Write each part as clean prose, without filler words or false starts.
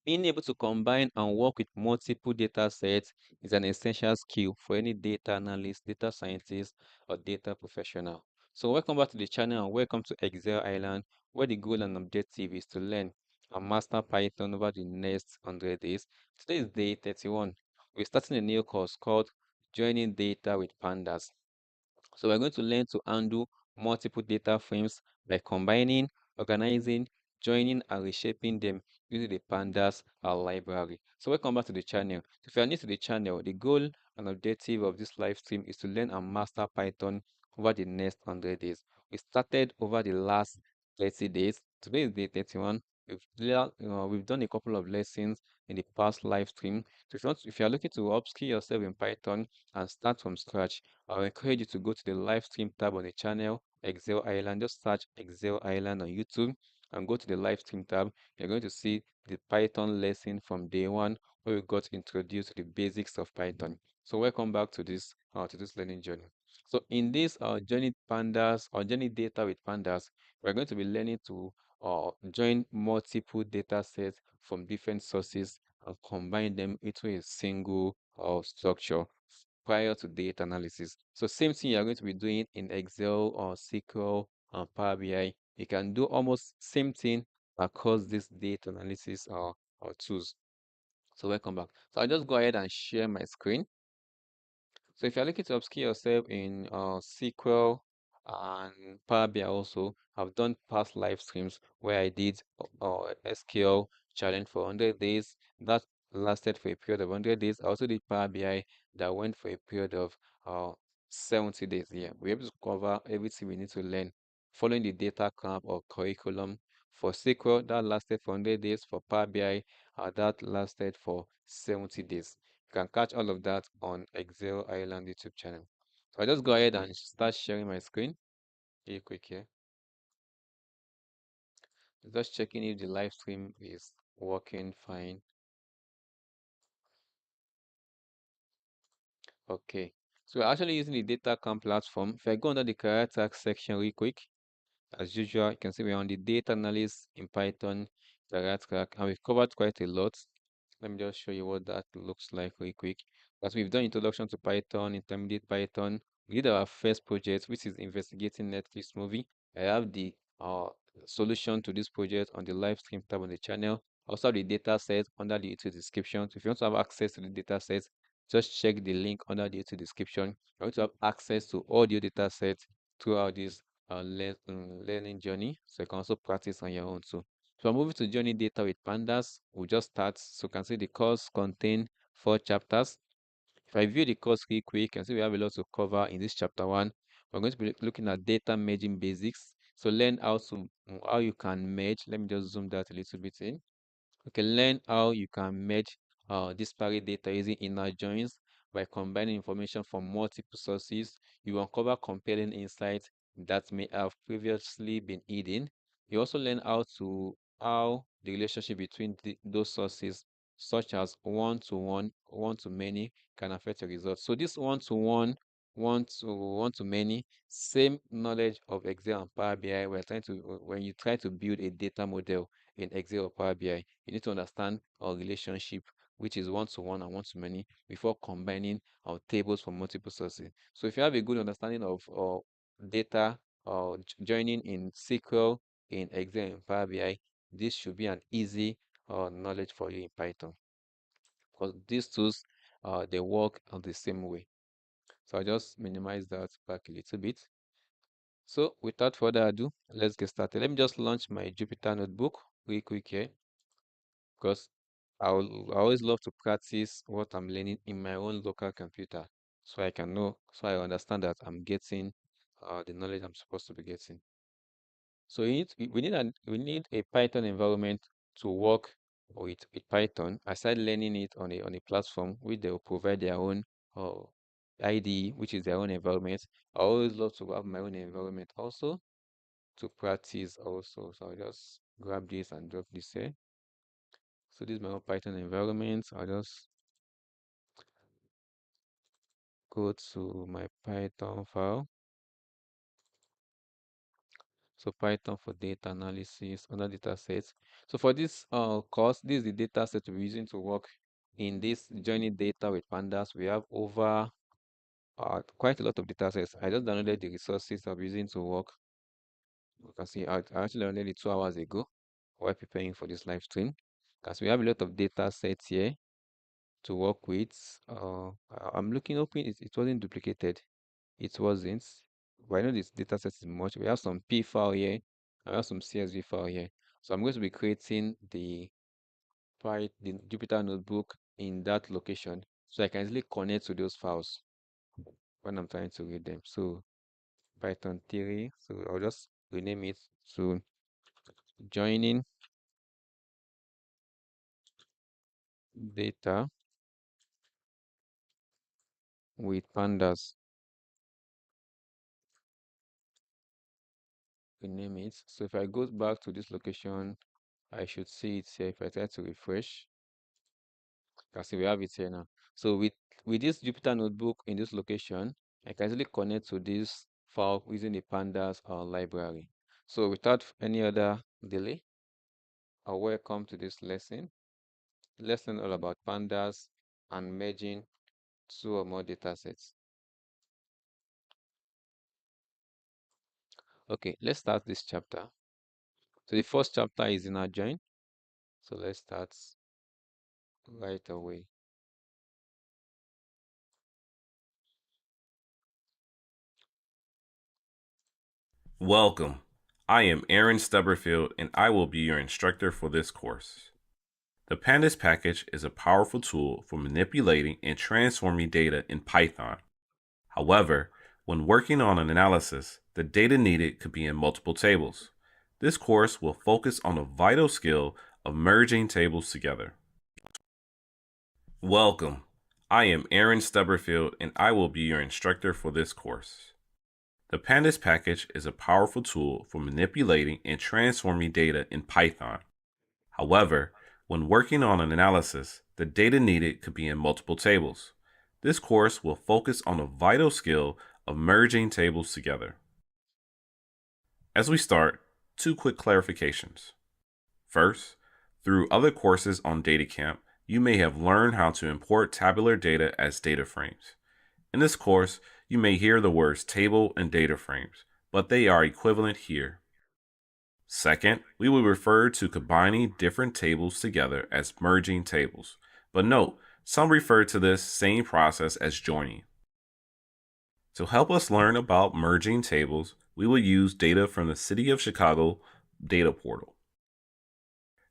Being able to combine and work with multiple data sets is an essential skill for any data analyst, data scientist, or data professional. So welcome back to the channel and welcome to Excel Island, where the goal and objective is to learn and master Python over the next 100 days. Today is day 31. We're starting a new course called Joining Data with Pandas. So we're going to learn to handle multiple data frames by combining, organizing, joining, and reshaping them using the Pandas library. So welcome back to the channel. If you are new to the channel, the goal and objective of this live stream is to learn and master Python over the next 100 days. We started over the last 30 days. Today is day 31. We've done a couple of lessons in the past live stream. So if you are looking to upskill yourself in Python and start from scratch, I'll encourage you to go to the live stream tab on the channel, Excel Island. Just search Excel Island on YouTube and go to the live stream tab. You're going to see the Python lesson from day one, where we got introduced to the basics of Python. So welcome back to this learning journey. So in this journey pandas or journey data with pandas, we're going to be learning to join multiple data sets from different sources and combine them into a single structure prior to data analysis. So same thing you're going to be doing in Excel or SQL and Power BI. You can do almost same thing across this data analysis or tools. So welcome back. So I'll just go ahead and share my screen. So if you're looking to upskill yourself in SQL and Power BI also, I've done past live streams where I did SQL challenge for 100 days. That lasted for a period of 100 days. I also did Power BI that went for a period of uh, 70 days. Yeah, we're able to cover everything we need to learn following the data camp or curriculum. For SQL, that lasted for 100 days. For Power BI, that lasted for 70 days. You can catch all of that on Excel Island YouTube channel. So I just go ahead and start sharing my screen real quick here. Just checking if the live stream is working fine. Okay. So we're actually using the DataCamp platform. If I go under the career tag section real quick, as usual, you can see we're on the data analyst in Python career track, and we've covered quite a lot. Let me just show you what that looks like real quick. As we've done introduction to Python, intermediate Python, we did our first project, which is investigating Netflix movie. I have the solution to this project on the live stream tab on the channel. Also have the data set under the YouTube description. So if you want to have access to the data set, just check the link under the YouTube description. You want to have access to all the data sets throughout this learning journey. So you can also practice on your own too. So I'm moving to journey data with pandas. We'll just start. So you can see the course contain 4 chapters. If I view the course real quick, you can see we have a lot to cover in this chapter 1. We're going to be looking at data merging basics. So learn how you can merge. Let me just zoom that a little bit in. You can learn how you can merge disparate data using inner joins by combining information from multiple sources. You uncover compelling insights that may have previously been hidden. You also learn how the relationship between those sources, such as one-to-one, one-to-many, can affect your results. So this one-to-one, one-to-many, same knowledge of Excel and Power BI. When you try to build a data model in Excel or Power BI, you need to understand our relationship, which is one-to-one and one-to-many, before combining our tables from multiple sources. So if you have a good understanding of data or joining in SQL, in Excel, and Power BI, this should be an easy knowledge for you in Python, because these tools they work on the same way. So I'll just minimize that back a little bit. So without further ado, let's get started. Let me just launch my Jupyter notebook real quick here, because I always love to practice what I'm learning in my own local computer, so I can know, so I understand that I'm getting the knowledge I'm supposed to be getting. So we need a Python environment to work with Python. I started learning it on a platform which they will provide their own uh, IDE, which is their own environment. I always love to have my own environment also to practice also. So I'll just grab this and drop this here. So this is my own Python environment. I'll just go to my Python file. So Python for data analysis, other data sets. So for this course, this is the data set we're using to work in this joining data with Pandas. We have over quite a lot of data sets. I just downloaded the resources I'm using to work. You can see I actually downloaded it 2 hours ago while preparing for this live stream. Because we have a lot of data sets here to work with. I'm looking, hoping it wasn't duplicated. It wasn't. But I know this data set is much. We have some P file here. I have some CSV file here. So I'm going to be creating the Jupyter notebook in that location. So I can easily connect to those files when I'm trying to read them. So Python 3. So I'll just rename it to joining data with Pandas. Rename it. So if I go back to this location, I should see it here. If I try to refresh, you can see we have it here now. So with this Jupyter notebook in this location, I can easily connect to this file using the Pandas library. So without any other delay, welcome to this lesson. Lesson all about Pandas and merging two or more data sets. Okay, let's start this chapter. So the first chapter is in our join. So let's start right away. Welcome. I am Aaron Stubberfield and I will be your instructor for this course. The Pandas package is a powerful tool for manipulating and transforming data in Python. However, when working on an analysis, the data needed could be in multiple tables. This course will focus on the vital skill of merging tables together. Welcome. I am Aaron Stubberfield and I will be your instructor for this course. The Pandas package is a powerful tool for manipulating and transforming data in Python. However, when working on an analysis, the data needed could be in multiple tables. This course will focus on the vital skill of merging tables together. As we start, 2 quick clarifications. First, through other courses on DataCamp, you may have learned how to import tabular data as data frames. In this course, you may hear the words table and data frames, but they are equivalent here. Second, we will refer to combining different tables together as merging tables, but note, some refer to this same process as joining. To help us learn about merging tables, we will use data from the City of Chicago data portal.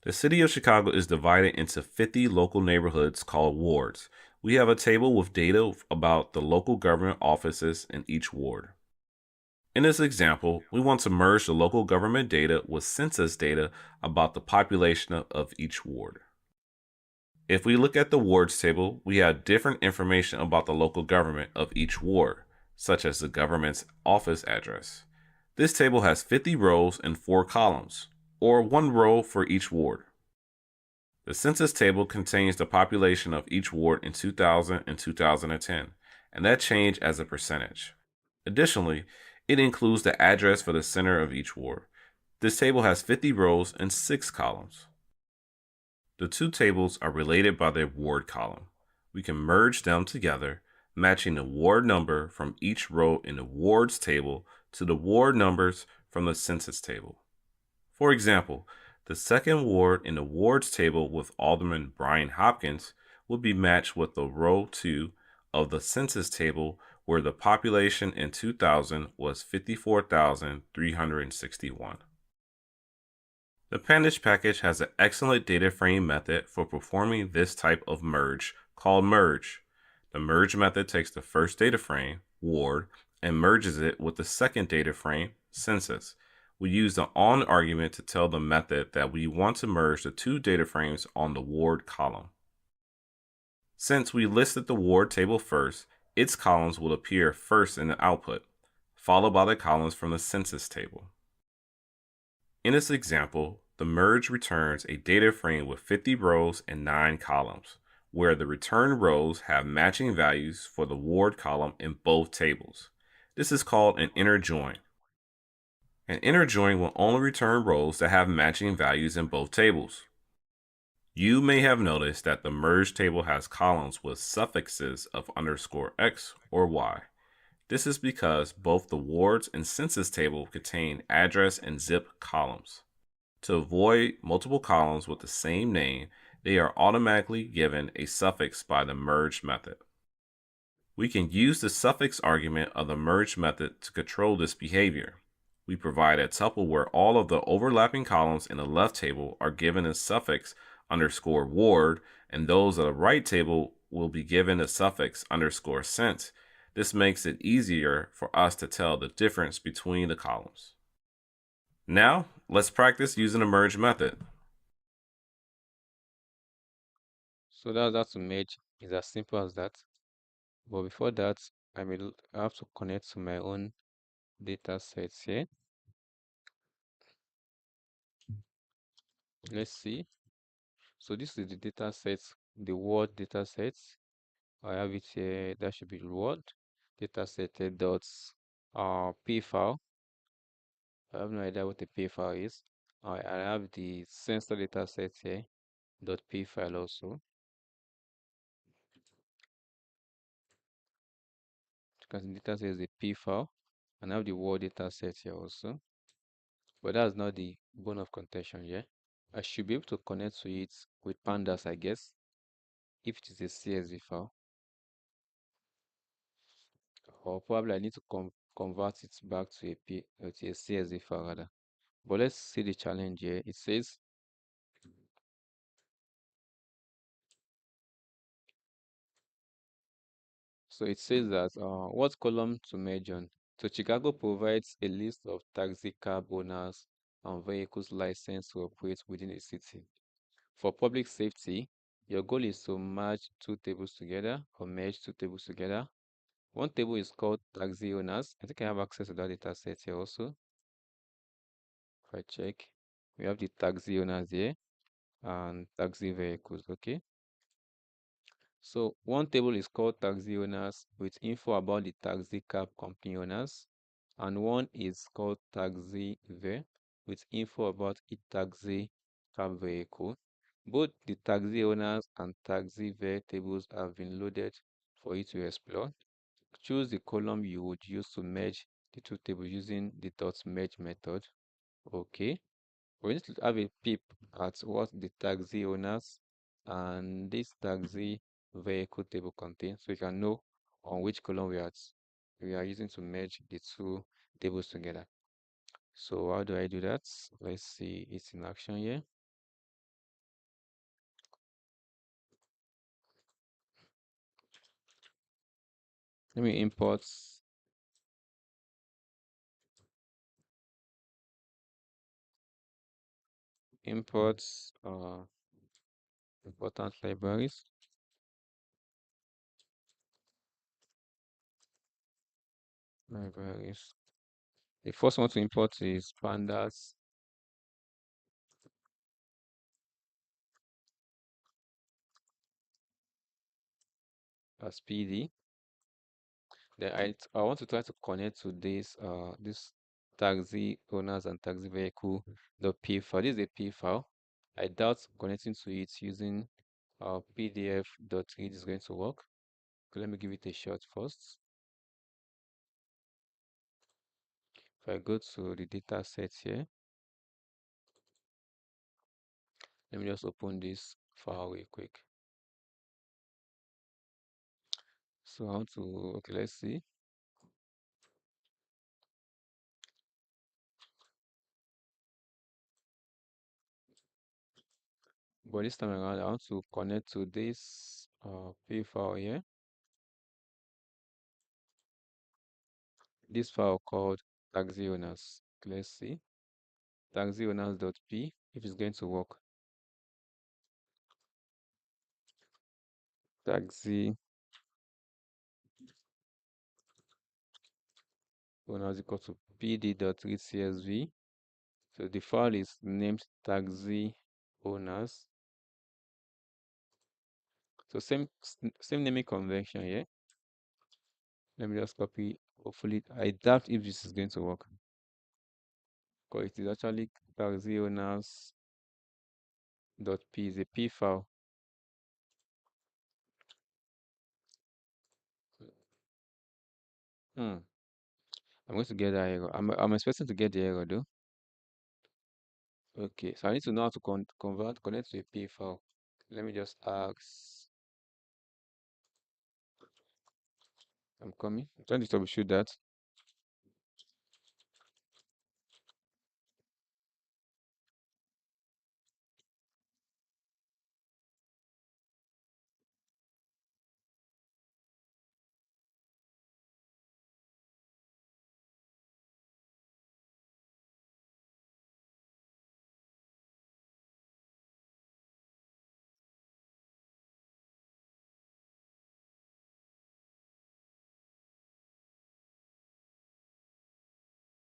The City of Chicago is divided into 50 local neighborhoods called wards. We have a table with data about the local government offices in each ward. In this example, we want to merge the local government data with census data about the population of each ward. If we look at the wards table, we have different information about the local government of each ward, such as the government's office address. This table has 50 rows and 4 columns, or 1 row for each ward. The census table contains the population of each ward in 2000 and 2010, and that changed as a percentage. Additionally, it includes the address for the center of each ward. This table has 50 rows and 6 columns. The 2 tables are related by their ward column. We can merge them together, matching the ward number from each row in the wards table to the ward numbers from the census table. For example, the second ward in the wards table with Alderman Brian Hopkins would be matched with the row 2 of the census table where the population in 2000 was 54,361. The Pandas package has an excellent data frame method for performing this type of merge called merge. The merge method takes the first data frame, ward, and merges it with the second data frame, census. We use the on argument to tell the method that we want to merge the 2 data frames on the ward column. Since we listed the ward table first, its columns will appear first in the output, followed by the columns from the census table. In this example, the merge returns a data frame with 50 rows and 9 columns, where the returned rows have matching values for the ward column in both tables. This is called an inner join. An inner join will only return rows that have matching values in both tables. You may have noticed that the merge table has columns with suffixes of _x or y. This is because both the wards and census table contain address and zip columns. To avoid multiple columns with the same name, they are automatically given a suffix by the merge method. We can use the suffix argument of the merge method to control this behavior. We provide a tuple where all of the overlapping columns in the left table are given a suffix _ward, and those of the right table will be given a suffix _cent. This makes it easier for us to tell the difference between the columns. Now, let's practice using the merge method. So that's to merge. It's as simple as that. But before that, I have to connect to my own data sets here. Let's see. So this is the data set, the word data set. I have it here. That should be word data set dots p file. I have no idea what the p file is. I have the sensor data set here dot p file also. Because the data set is the p file, and I have the word data set here also. But that's not the bone of contention here. I should be able to connect to it with pandas, I guess, if it is a CSV file. Or probably I need to convert it back to a CSV file rather. But let's see the challenge here. It says that what column to merge on. So Chicago provides a list of taxi cab owners and vehicles licensed to operate within a city. For public safety, your goal is to merge two tables together or merge two tables together. One table is called taxi owners. I think I have access to that data set here also. If I check, we have the taxi owners here and taxi vehicles. Okay. So one table is called taxi owners with info about the taxi cab company owners, and one is called taxi ve with info about a taxi cab vehicle. Both the taxi owners and taxi ve tables have been loaded for you to explore. Choose the column you would use to merge the two tables using the dot merge method. Okay. We need to have a peep at what the taxi owners and this taxi vehicle table contains, so we can know on which column we are using to merge the two tables together. So how do I do that? Let's see it in action here. Let me import important libraries. Libraries. The first one to import is pandas as PD. Then I want to try to connect to this taxi owners and taxi vehicle the p file. This is a p file. I doubt connecting to it using pdf.read is going to work. Okay, let me give it a shot first. If I go to the data set here, let me just open this file real quick. So I want to, okay, let's see. But this time around, I want to connect to this p file here. This file called taxi owners. Okay, let's see. Taxi owners.p if it's going to work. Taxi owners equal to pd.read.csv. So the file is named taxi owners. So same naming convention here. Let me just copy. Hopefully, I doubt if this is going to work. because it is actually taxi owners dot p is a p file. Hmm. I'm going to get that error. I'm expecting to get the error though. Okay, so I need to know how to connect to a p file. Let me just ask. I'm coming. I'm trying to troubleshoot that.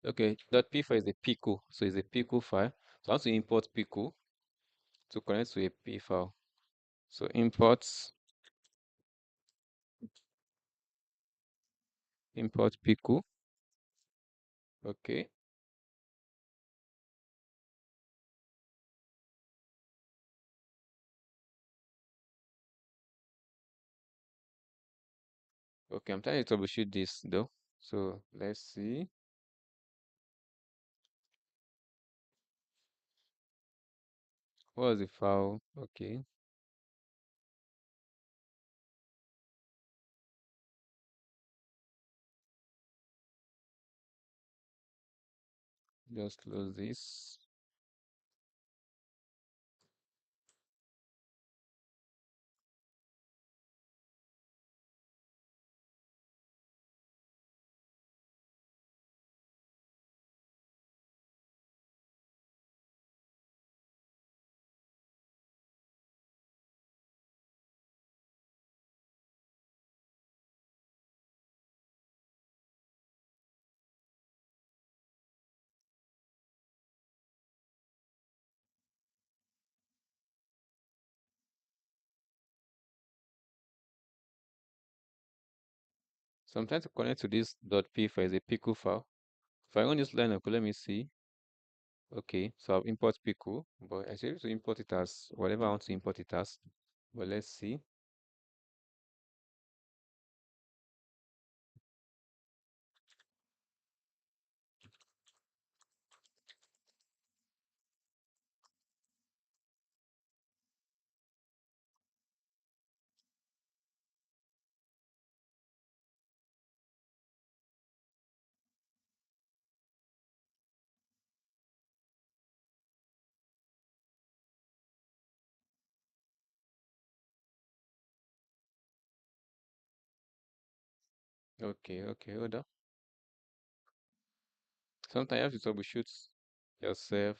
Okay, .p file is a pico, so it's a pico file. So I want to import pico to connect to a p file. So import pico. Okay. Okay, I'm trying to troubleshoot this though. So let's see. What was the file? Okay, just close this. So I'm trying to connect to this .p file is a pico file. If I run this line up, let me see. Okay, so I've import pico, but I should to import it as whatever I want to import it as. But let's see. Okay, hold on. Sometimes you have to troubleshoot yourself.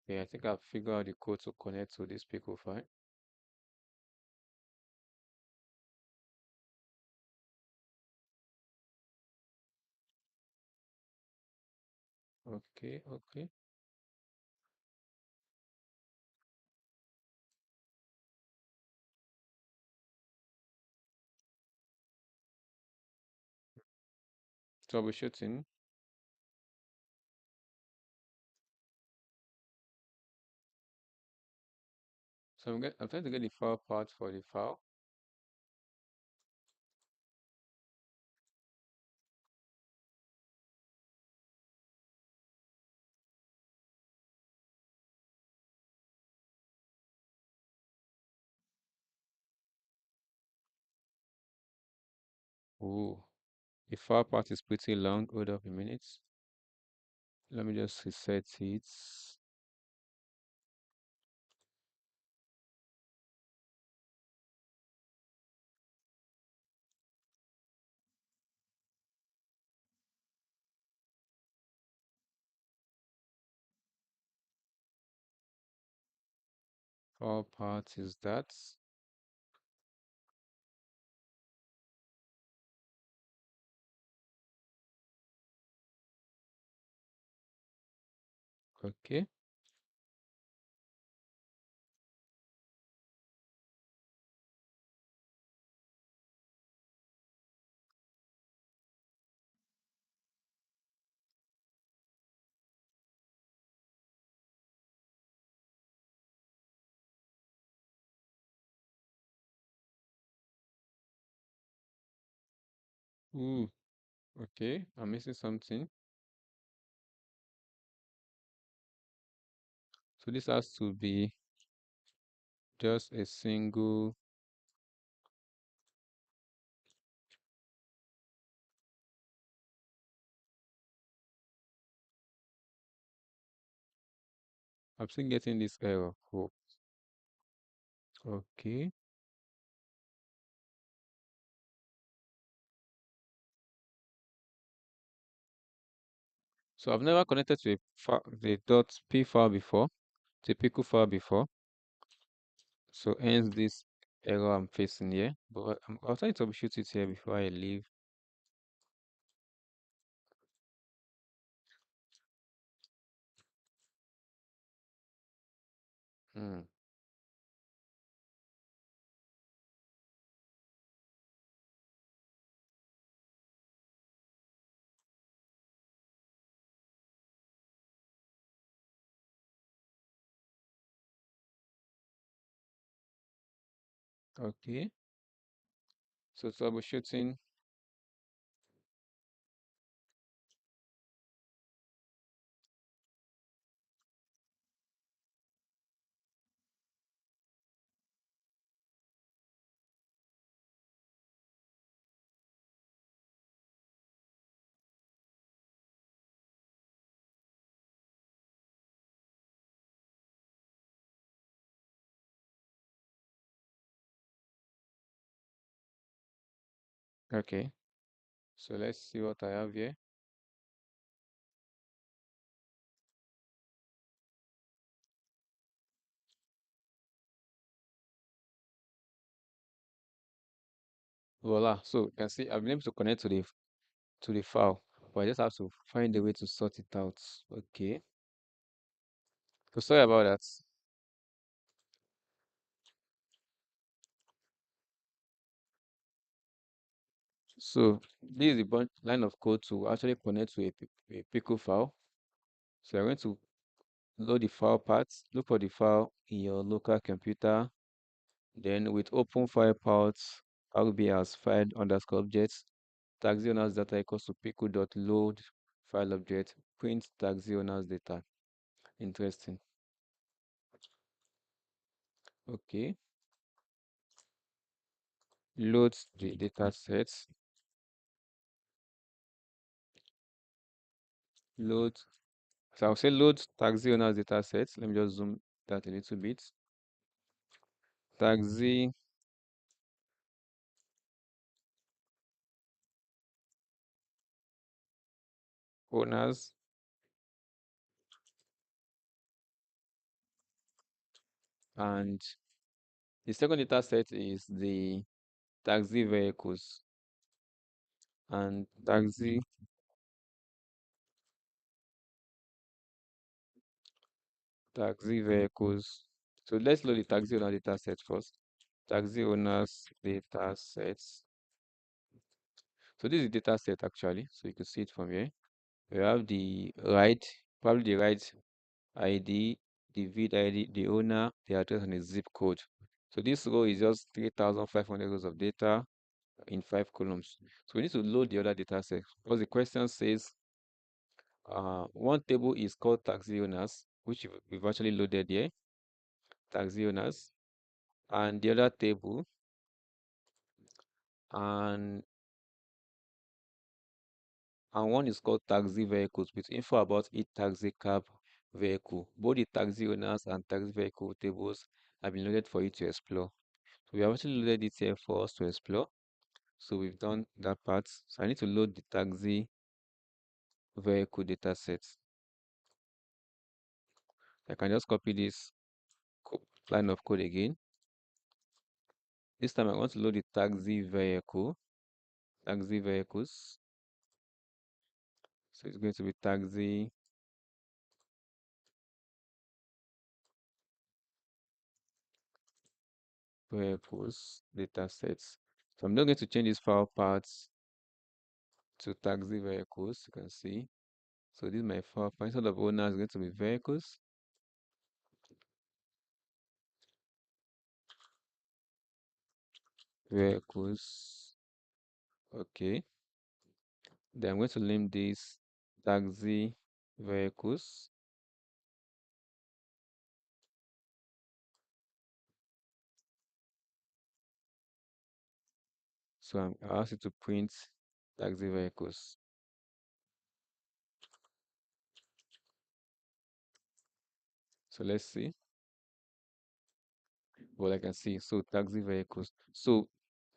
Okay, I think I've figured out the code to connect to this pico file. Okay. Troubleshooting. So I'm trying to get the file path for the file. Ooh, the file path is pretty long. Hold up a minute. Let me just reset it. All part is that. Okay. Ooh, okay. I'm missing something. So this has to be just a single. I'm still getting this error. Oh, okay. So I've never connected to the .p file before, the pickle file before. So hence this error I'm facing here. But I'll try to troubleshoot it here before I leave. Hmm. Okay. So troubleshooting. Okay. So let's see what I have here. Voila. So you can see I've been able to connect to the file, but I just have to find a way to sort it out. Okay. So sorry about that. So this is the line of code to actually connect to a pickle file. So I'm going to load the file path, look for the file in your local computer. Then with open file paths, I'll be as file underscore objects, taxi owners data equals to pickle.load file object, print taxi owners data. Interesting. Okay. Load the data sets. Load. So I'll say load taxi owners data sets. Let me just zoom that a little bit. Taxi owners, and the second data set is the taxi vehicles and taxi vehicles. So let's load the taxi owner data set first. Taxi owners data sets. So this is the data set actually. So you can see it from here. We have the ride, probably the ride ID, the vid ID, the owner, the address, and the zip code. So this row is just 3,500 rows of data in 5 columns. So we need to load the other data set because the question says one table is called taxi owners, which we've actually loaded here, taxi owners, and the other table, and one is called taxi vehicles with info about each taxi cab vehicle. Both the taxi owners and taxi vehicle tables have been loaded for you to explore. So we have actually loaded it here for us to explore. So we've done that part. So I need to load the taxi vehicle data set. I can just copy this line of code again. This time I want to load the taxi vehicle, taxi vehicles. So it's going to be taxi vehicles data sets. So I'm not going to change this file paths to taxi vehicles. You can see. So this is my file. Instead of owner is going to be vehicles. Vehicles. Okay. Then I'm going to name this taxi vehicles. So I ask you to print taxi vehicles. So let's see what I can see. So taxi vehicles. So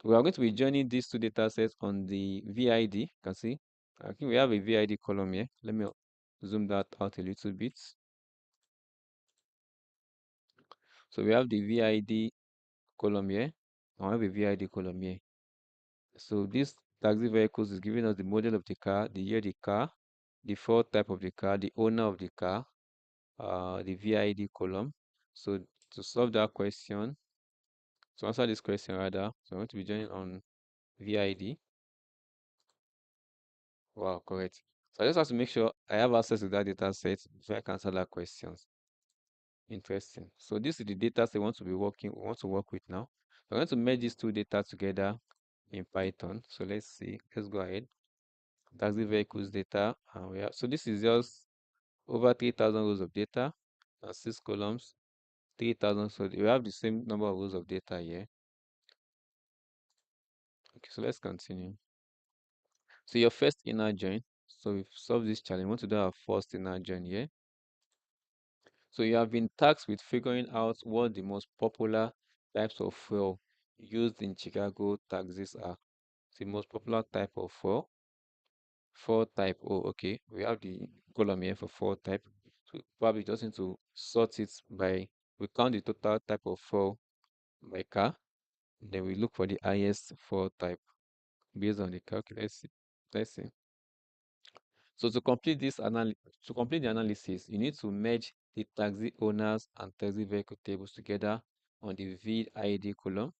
we are going to be joining these two data sets on the VID. You can see. I think we have a VID column here. Let me zoom that out a little bit. So we have the VID column here. I have a VID column here. So this taxi vehicles is giving us the model of the car, the year the car, the full type of the car, the owner of the car, the VID column. So to solve that question, to answer this question rather, so I'm going to be joining on VID. Wow, correct. So I just have to make sure I have access to that data set before I can answer that questions. Interesting. So this is the data set we want to work with now. We're going to merge these two data together in Python. So let's see. Let's go ahead. Taxi vehicles data. And we have, so this is just over 3,000 rows of data and 6 columns. 3,000. So we have the same number of rows of data here. Okay, so let's continue. So your first inner join. So we've solved this challenge. We want to do our first inner join here. So you have been tasked with figuring out what the most popular types of fuel used in Chicago taxis are. The most popular type of fuel, fuel type. Oh, okay. We have the column here for fuel type. So probably just need to sort it by, we count the total type of fuel by car. Then we look for the highest fuel type based on the calculation. Let's see. So to complete the analysis, you need to merge the taxi owners and taxi vehicle tables together on the VID column.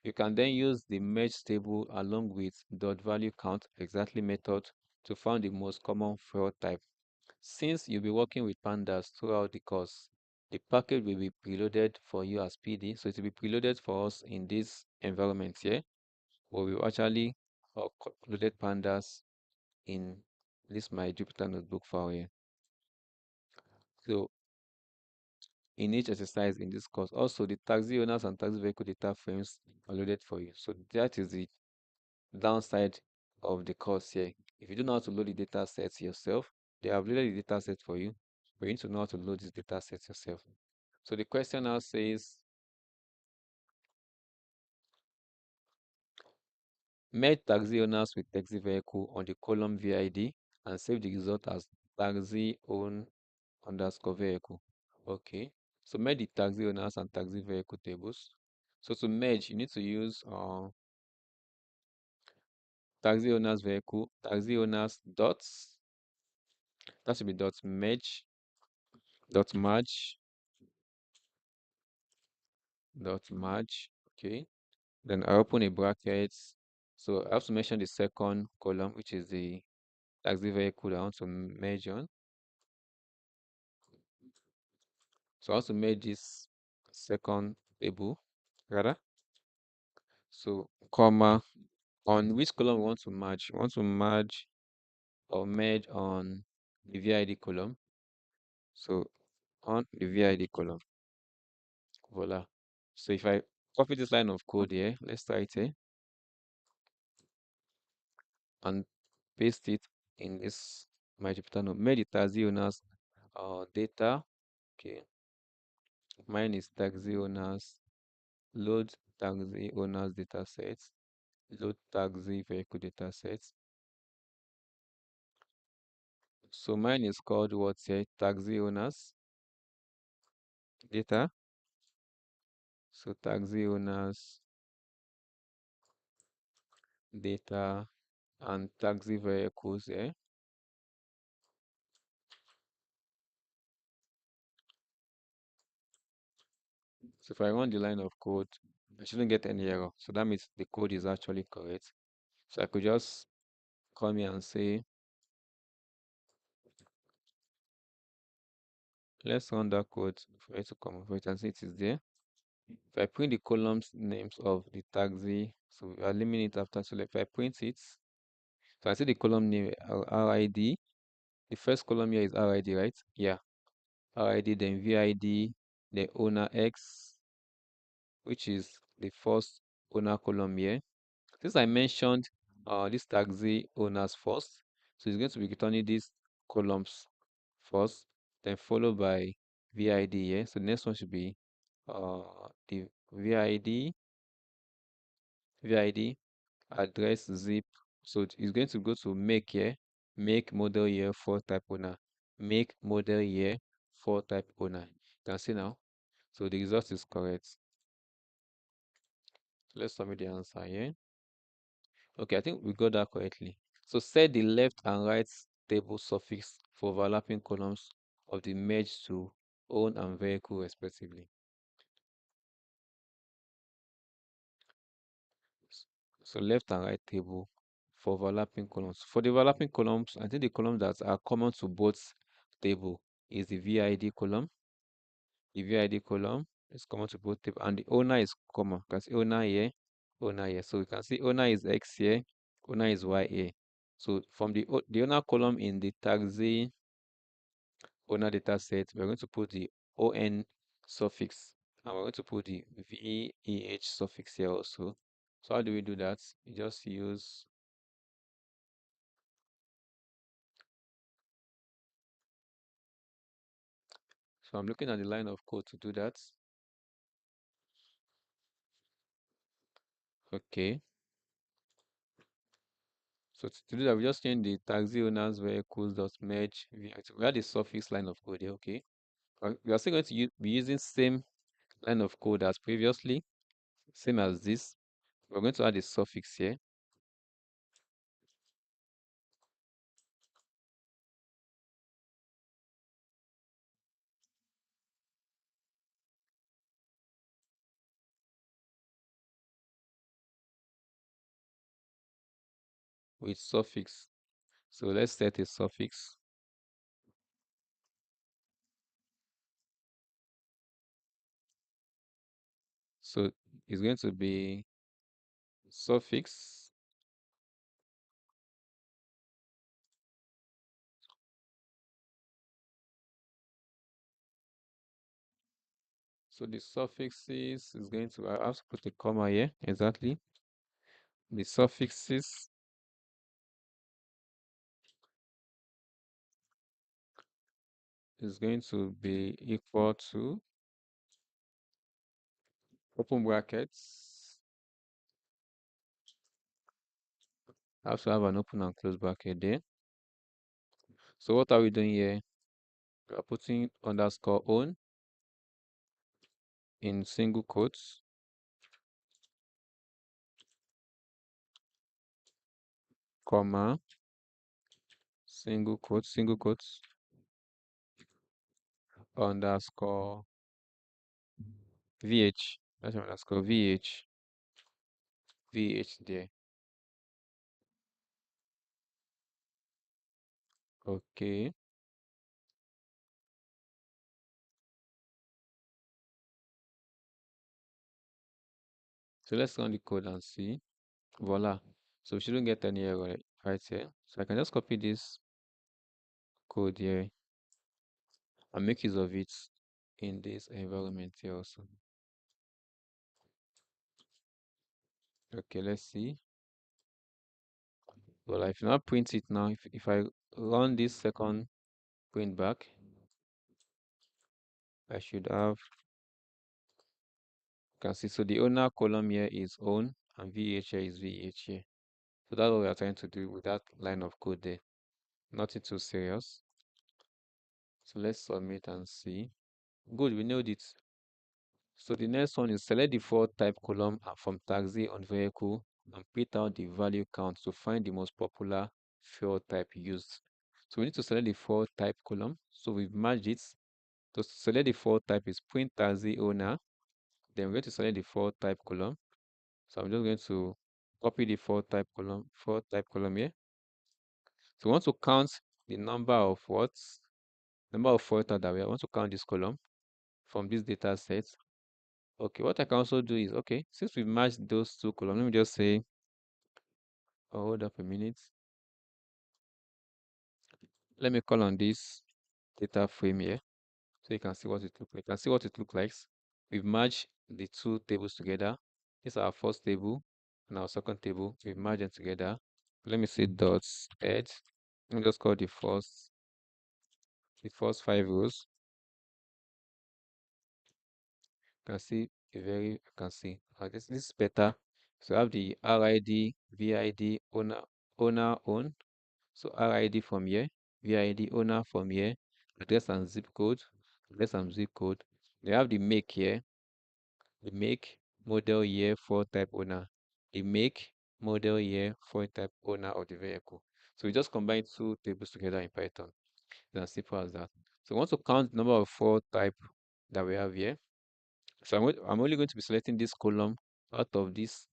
You can then use the merge table along with .value count exactly method to find the most common fuel type. Since you'll be working with Pandas throughout the course, the package will be preloaded for you as PD. So it will be preloaded for us in this environment here, where we actually loaded Pandas in this my Jupyter notebook file here. So in each exercise in this course, also the taxi owners and taxi vehicle data frames are loaded for you. So that is the downside of the course here. If you don't know how to load the data sets yourself, they have loaded the data set for you, but you need to know how to load these data sets yourself. So the question now says, merge taxi owners with taxi vehicle on the column VID and save the result as taxi own underscore vehicle. Okay. So merge the taxi owners and taxi vehicle tables. So to merge, you need to use taxi owners vehicle, taxi owners dots. That should be dot merge, dot merge. Okay. Then I open a bracket. So I have to mention the second column, which is the taxi vehicle I want to merge on. So I want to merge this second table, rather. So comma on which column we want to merge. We want to merge or merge on the VID column. So on the VID column, voila. So if I copy this line of code here, let's try it here and paste it in this my Jupyter notebook. Merge the taxi owners data. Okay, mine is taxi owners. Load taxi owners data sets. Load taxi vehicle data sets. So mine is called what's here? Taxi owners data. So taxi owners, data, and taxi vehicles here. So if I run the line of code, I shouldn't get any error. So that means the code is actually correct. So I could just come here and say, let's run that code for it to come over it and see it is there. If I print the columns names of the taxi, so we are limiting it after. So if I print it, so I see the column name RID. The first column here is RID, right? Yeah. RID, then VID, then owner X, which is the first owner column here. Since I mentioned this taxi owners first, so it's going to be returning these columns first, then followed by VID here. So the next one should be the VID address zip. So it's going to go to make here, make model year for type owner, make model year for type owner. You can see now. So the result is correct. Let's submit the answer here. Okay, I think we got that correctly. So set the left and right table suffix for overlapping columns of the merge to own and vehicle respectively. So left and right table for overlapping columns. For the overlapping columns, I think the columns that are common to both table is the VID column. The VID column is common to both table, and the owner is common. You can see owner here, owner here. So you can see owner is X here, owner is Y here. So from the owner column in the taxi owner data set, we're going to put the ON suffix, and we're going to put the VEH suffix here also. So how do we do that? You just use, so I'm looking at the line of code to do that. Okay. So to do that, we just change the taxi owners vehicles dot merge VIH. We had the suffix line of code here, okay. We are still going to be using same line of code as previously, same as this. We're going to add the suffix here. With suffix. So let's set a suffix. So it's going to be suffix. So the suffixes is going to, I have to put a comma here, exactly. The suffixes is going to be equal to, open brackets. I have to have an open and close bracket there. So what are we doing here? We are putting underscore own in single quotes, comma, single quotes, underscore VH. That's underscore VH there. Okay. So let's run the code and see. Voila. So we shouldn't get any error right here. So I can just copy this code here and make use of it in this environment here also. Okay, let's see. Well, if you now print it now, if I run this second print back, I should have, you can see, so the owner column here is own and VH here is VH here. So that's what we are trying to do with that line of code there. Nothing too serious. So let's submit and see. Good, we nailed it. So the next one is select the four type column from taxi on vehicle and print out the value count to find the most popular fuel type used. So we need to select the four type column. So we've merged it. To select the four type is print taxi owner. Then we're going to select the four type column. So I'm just going to copy the four type column here. So we want to count the number of what? Number of filter that we want to count this column from this data set. Okay, what I can also do is, okay, since we matched those two columns, let me just say, oh, hold up a minute. Let me call on this data frame here so you can see what it looks like. You can see what it looks like. We've merged the two tables together. This is our first table and our second table. We've merged them together. Let me say dots add. Let me just call the first 5 rows. You can see you can see this is better. So I have the RID, VID, owner own. So RID from here, VID owner from here, address and zip code, address and zip code. They have the make here, the make, model year, for type owner, the make, model year, for type owner of the vehicle. So we just combine two tables together in Python. It's as simple as that. So we want to count the number of for type that we have here. So I'm only going to be selecting this column out of this.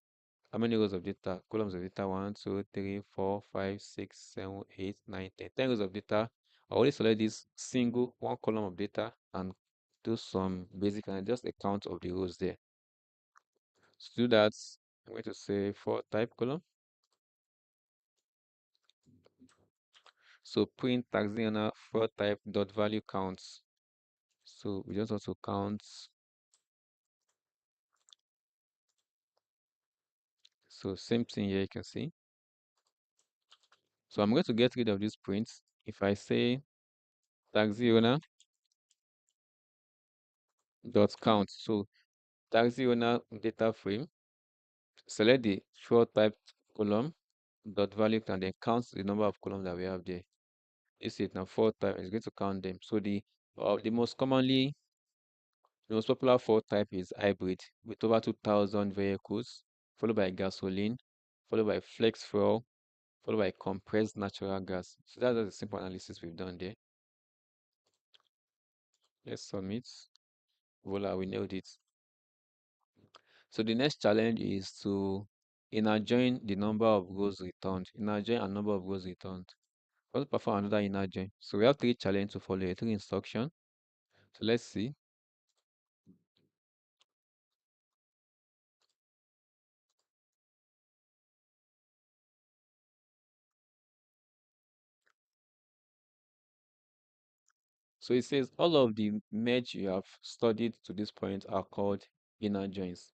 How many rows of data? Columns of data: 1, 2, 3, 4, 5, 6, 7, 8, 9, 10. 10 rows of data. I only select this single one column of data and do some basic and just a count of the rows there. To do that, I'm going to say for type column. So print taxi owner for type dot value counts. So we just also count. So same thing here, you can see. So I'm going to get rid of this print. If I say taxi owner dot count, so taxi owner data frame, select the field type column dot value and then count the number of columns that we have there. This is now 4 type. It's going to count them. So the most popular 4 type is hybrid with over 2,000 vehicles, followed by gasoline, followed by flex fuel, followed by compressed natural gas. So that's just a simple analysis we've done there. Let's submit. Voila, we nailed it. So the next challenge is to inner join the number of rows returned. Inner join a number of rows returned. We want to perform another inner join. So we have 3 challenges to follow, 3 instructions. So let's see. So it says all of the merge you have studied to this point are called inner joins.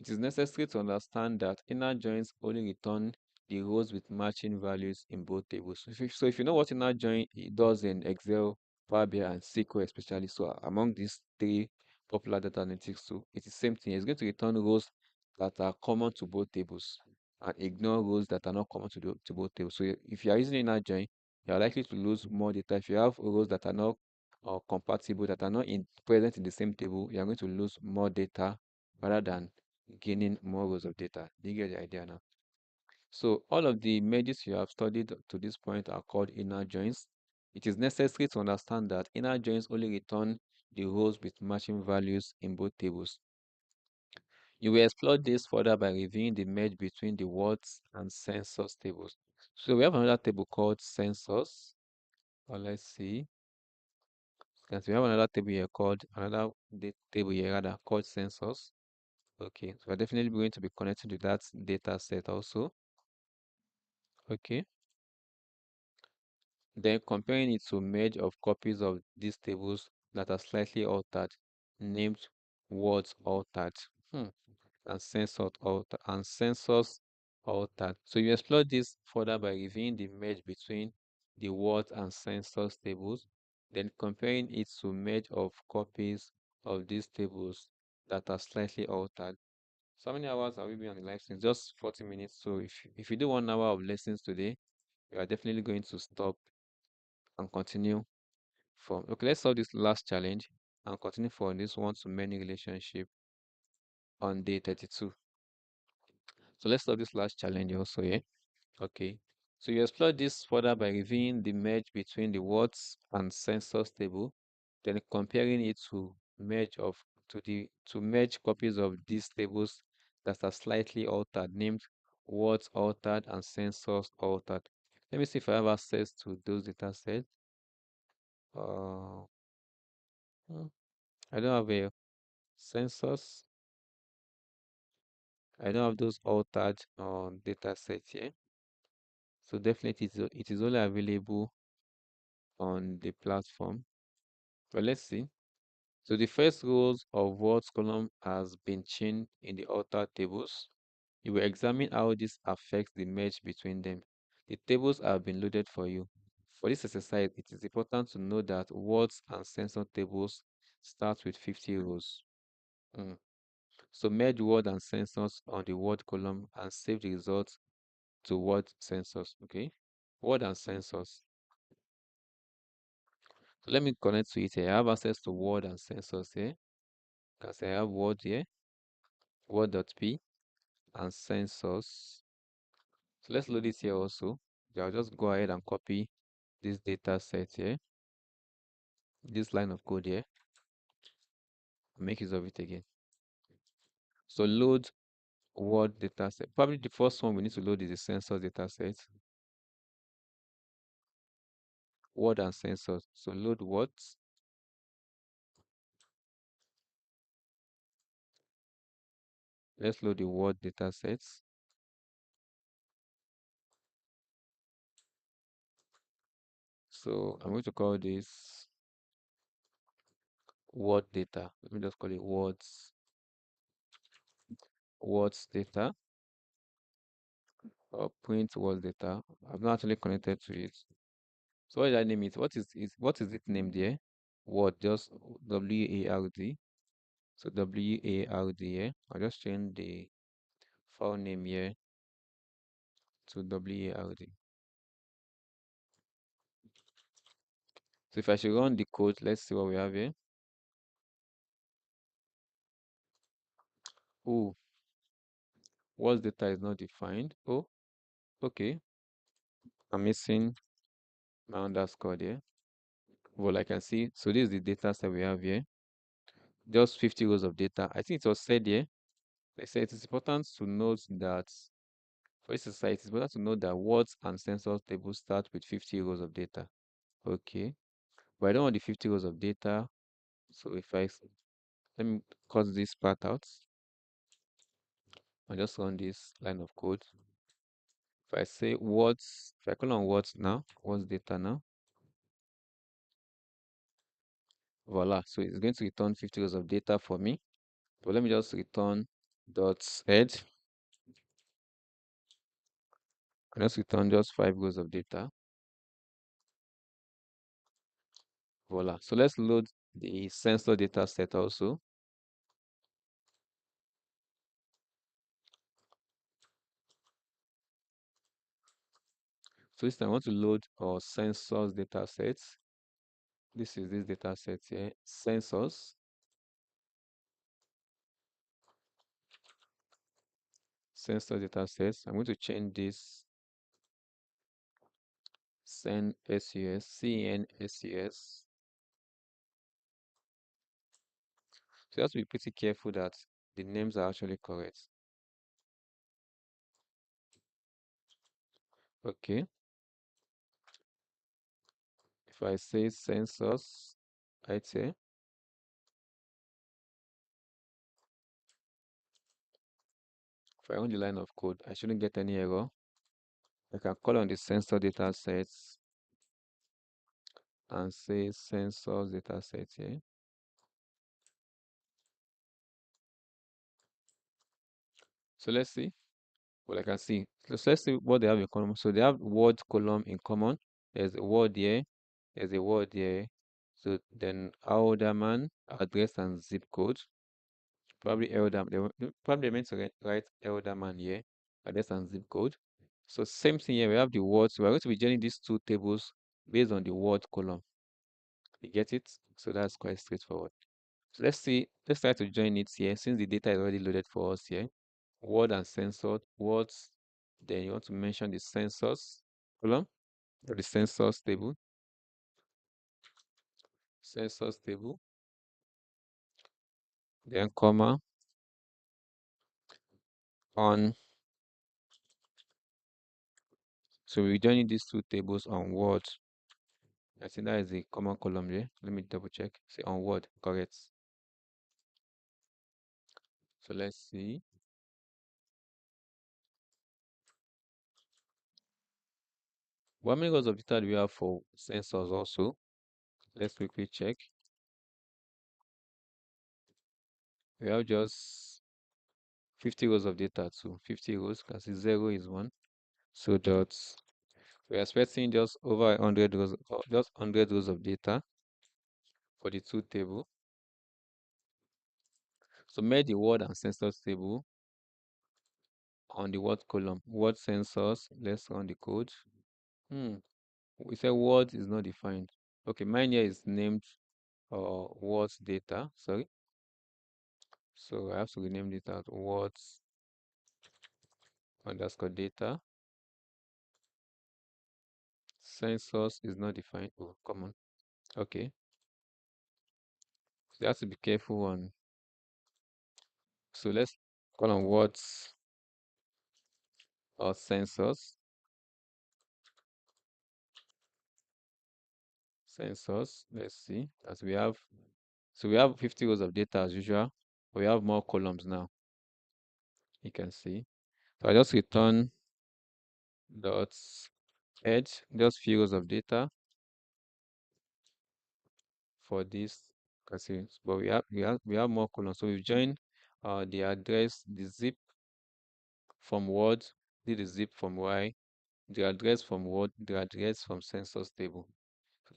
It is necessary to understand that inner joins only return the rows with matching values in both tables. So if you know what inner join it does in Excel, Power BI, and SQL especially, so among these 3 popular data analytics tools, it is the same thing. It's going to return rows that are common to both tables and ignore rows that are not common to both tables. So if you are using inner join, you are likely to lose more data. If you have rows that are not or compatible that are not present in the same table, you are going to lose more data rather than gaining more rows of data. Do you get the idea now? So all of the merges you have studied to this point are called inner joins. It is necessary to understand that inner joins only return the rows with matching values in both tables. You will explore this further by reviewing the merge between the words and sensors tables. So we have another table called sensors. Or let's see. Yes, we have another table here called table here rather called sensors. Okay, so we're definitely going to be connected to that data set also. Okay, then comparing it to merge of copies of these tables that are slightly altered, named words altered, and sensors altered. So you explore this further by reviewing the merge between the words and sensors tables, then comparing it to merge of copies of these tables that are slightly altered. So how many hours are we be on the live stream? Just 40 minutes. So if you do 1 hour of lessons today, you are definitely going to stop and continue from. Okay, let's solve this last challenge and continue for this one-to-many relationship. on day 32. So let's solve this last challenge also, yeah? Okay. So you explore this further by reviewing the merge between the words and census table, then comparing it to merge copies of these tables that are slightly altered, named words altered and census altered. Let me see if I have access to those data sets. Uh, hmm, I don't have a census. I don't have those altered data sets here. So definitely it is only available on the platform. But let's see. So the first rows of words column has been changed in the altered tables. You will examine how this affects the merge between them. The tables have been loaded for you. For this exercise, it is important to know that words and census tables start with 50 rows. Mm. So merge word and census on the word column and save the results to word census. Okay, word and census. So let me connect to it here. I have access to word and census here. Because I have word here, word.p and census. So let's load it here also. I'll just go ahead and copy this data set here, this line of code here, and make use of it again. So load word data set. Probably the first one we need to load is the census data set. Word and census. So load words. Let's load the word data sets. So I'm going to call this word data. Let me just call it words data or print words data. I've not actually connected to it. So what did I name it? What is it named here? Word, just WARD. So WARD here. I'll just change the file name here to WARD. So if I should run the code, let's see what we have here. Oh, words data is not defined. Oh, okay. I'm missing my underscore there. Well, I can see. So this is the data set we have here. Just 50 rows of data. I think it was said here. They said it is important to note that for this exercise, it's important to note that words and census tables start with 50 rows of data. Okay. But I don't want the 50 rows of data. So let me cut this part out. I just run this line of code. If I say words, if I call on words now, words data now, voila. So it's going to return 50 rows of data for me. But let me just return dot head. I just return just 5 rows of data. Voila. So let's load the sensor data set also. So this time I want to load our sensors data sets. This is this data set here, sensors. Sensor data sets. I'm going to change this CNSUS. So you have to be pretty careful that the names are actually correct. Okay. If I say sensors, right here, if I run the line of code, I shouldn't get any error. I can call on the sensor data sets and say sensors data set here. So let's see. Well, I can see. So let's see what they have in common. So they have word column in common. There's a word here. There's a word here. So then Alderman, address and zip code. Probably Elder. They probably meant to write Elderman here. Address and zip code. So same thing here. We have the words. We're going to be joining these two tables based on the word column. You get it? So that's quite straightforward. So let's try to join it here since the data is already loaded for us here. Word and sensor, words. Then you want to mention the sensors column or the sensors table. Sensors table. Then comma on. So we're joining these two tables on words. I think that is the common column there. Let me double check. Say on word, correct. So let's see. How many rows of data do we have for sensors also? Let's quickly check. We have just 50 rows of data too. 50 rows because 0 is 1. So dots. We're expecting just over 100 rows, just 100 rows of data for the two table. So make the word and sensors table on the word column. Word sensors. Let's run the code. We say word is not defined. Okay, mine here is named words data. Sorry. So I have to rename it as words underscore data. Sensors is not defined. Oh, come on. Okay. So you have to be careful on. So let's call on words or sensors. Sensors. Let's see. As we have, so we have 50 rows of data as usual. We have more columns now. You can see. So I just return dots edge, just few rows of data for this. Can but we have more columns. So we've joined the address, the zip from word, did the zip from Y, the address from word, the address from sensors table.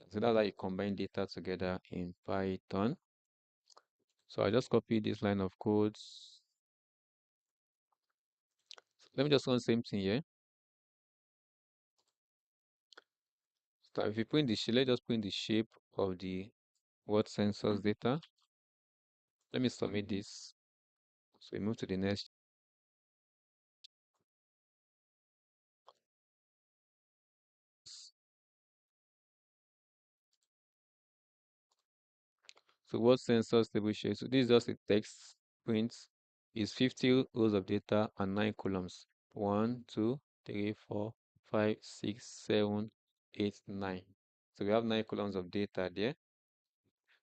So that's how you combine data together in Python. So I just copy this line of codes. Let me just run the same thing here. So if you print the shape, let's just print the shape of the word sensors data. Let me submit this. So we move to the next. So what sensors table shape? So this is just a text print. Is 50 rows of data and 9 columns. 1, 2, 3, 4, 5, 6, 7, 8, 9. So we have 9 columns of data there.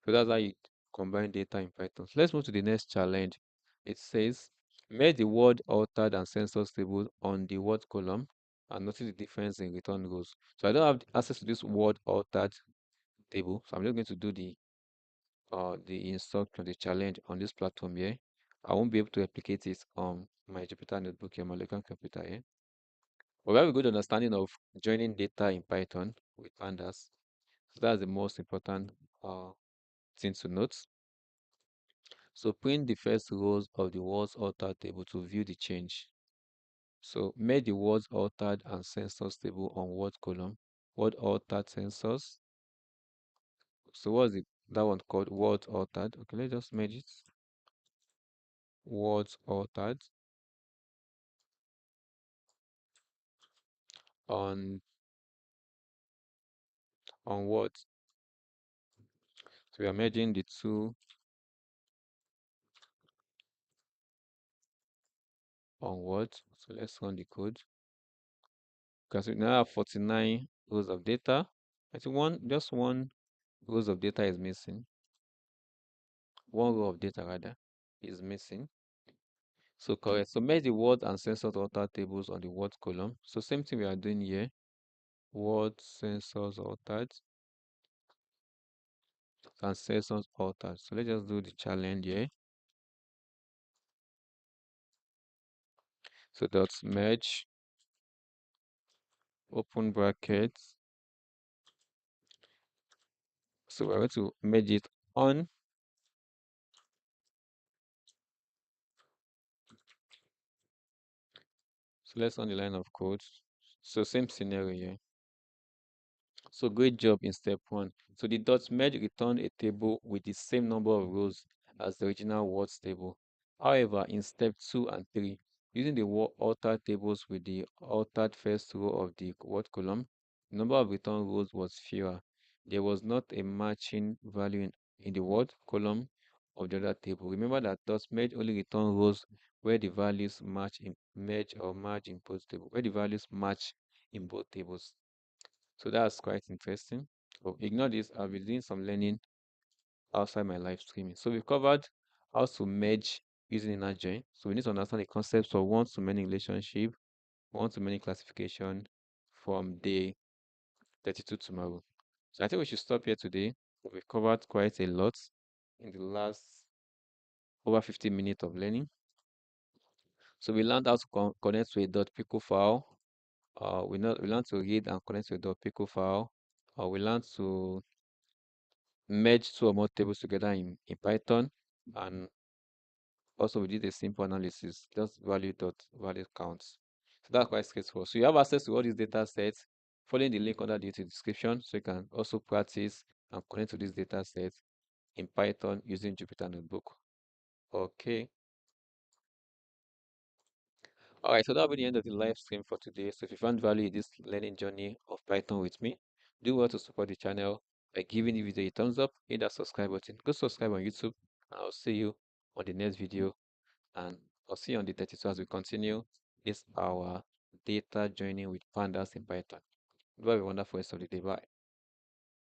So that's how you combine data in Python. So let's move to the next challenge. It says, make the word altered and sensors table on the word column and notice the difference in return rows. So I don't have access to this word altered table. So I'm just going to do the instruction, the challenge on this platform here. I won't be able to replicate it on my Jupyter notebook here, my local computer here. But we have a good understanding of joining data in Python with Pandas. So that's the most important uh, thing to note. So print the first rows of the words altered table to view the change. So make the words altered and sensors table on word column. Word altered sensors. So what's it? That one called words altered. Okay, let's just merge it. Words altered on words. So we are merging the two on words. So let's run the code. Because we now have 49 rows of data. I think just one rows of data is missing. One row of data rather is missing. So correct. So merge the word and sensors altered tables on the word column. So same thing we are doing here. Word sensors altered and sensors altered. So let's just do the challenge here. So that's merge, open brackets. So we're going to merge it on. So let's run the line of code. So same scenario here. So great job in step 1. So the dot merge return a table with the same number of rows as the original words table. However, in step 2 and 3, using the altered tables with the altered first row of the word column, the number of return rows was fewer. There was not a matching value in the word column of the other table. Remember that thus merge only return rows where the values match in merge or merge in both tables, where the values match in both tables. So that's quite interesting. So ignore this. I'll be doing some learning outside my live streaming. So we've covered how to merge using inner join. So we need to understand the concepts of one-to-many relationship, one-to-many classification from day 32 tomorrow. So I think we should stop here today. We've covered quite a lot in the last over 15 minutes of learning. So we learned how to connect to a .pico file. We learned to read and connect to a .pico file. We learned to merge two or more tables together in Python, and also we did a simple analysis, just value dot value counts. So that's quite straightforward. So you have access to all these data sets, following the link under the YouTube description, so you can also practice and connect to these data sets in Python using Jupyter Notebook. Okay. All right, so that'll be the end of the live stream for today. So if you found value in this learning journey of Python with me, do well to support the channel by giving the video a thumbs up, hit that subscribe button, go subscribe on YouTube, and I'll see you on the next video. And I'll see you on the 32 as we continue this our data joining with pandas in Python. Do have a wonderful rest of the day. Bye.